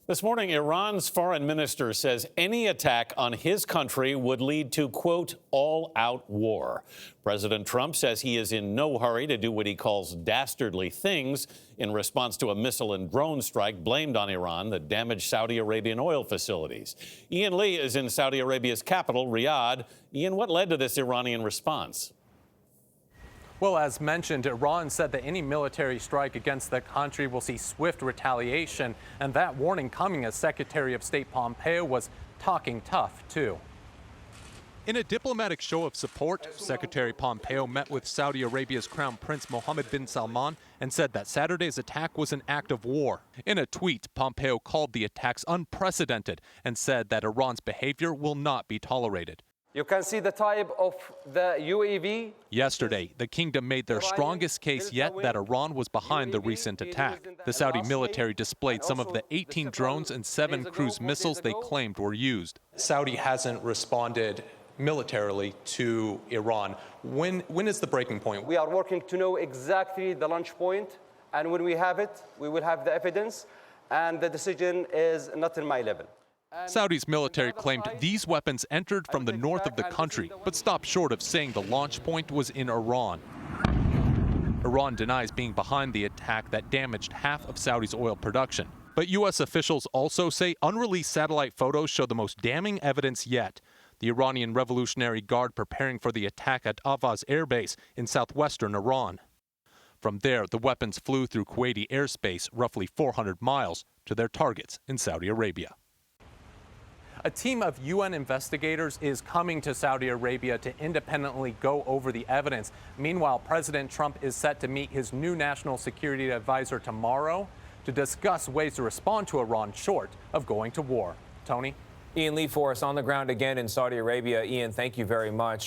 This morning, Iran's foreign minister says any attack on his country would lead to, quote, all-out war. President Trump says he is in no hurry to do what he calls dastardly things in response to a missile and drone strike blamed on Iran that damaged Saudi Arabian oil facilities. Ian Lee is in Saudi Arabia's capital, Riyadh. Ian, what led to this Iranian response? Well, as mentioned, Iran said that any military strike against the country will see swift retaliation, and that warning coming as Secretary of State Pompeo was talking tough, too. In a diplomatic show of support, Secretary Pompeo met with Saudi Arabia's Crown Prince Mohammed bin Salman and said that Saturday's attack was an act of war. In a tweet, Pompeo called the attacks unprecedented and said that Iran's behavior will not be tolerated. You can see the type of the UAV. Yesterday, the kingdom made their strongest case yet that Iran was behind the recent attack. The Saudi military displayed some of the 18 drones and 7 cruise missiles they claimed were used. Saudi hasn't responded militarily to Iran. When is the breaking point? We are working to know exactly the launch point, and when we have it, we will have the evidence, and the decision is not in my level. Saudi's military claimed these weapons entered from the north of the country, but stopped short of saying the launch point was in Iran. Iran denies being behind the attack that damaged half of Saudi's oil production. But U.S. officials also say unreleased satellite photos show the most damning evidence yet. The Iranian Revolutionary Guard preparing for the attack at Avaz Air Base in southwestern Iran. From there, the weapons flew through Kuwaiti airspace, roughly 400 miles, to their targets in Saudi Arabia. A team of UN investigators is coming to Saudi Arabia to independently go over the evidence. Meanwhile, President Trump is set to meet his new national security advisor tomorrow to discuss ways to respond to Iran short of going to war. Tony? Ian Lee for us on the ground again in Saudi Arabia. Ian, thank you very much.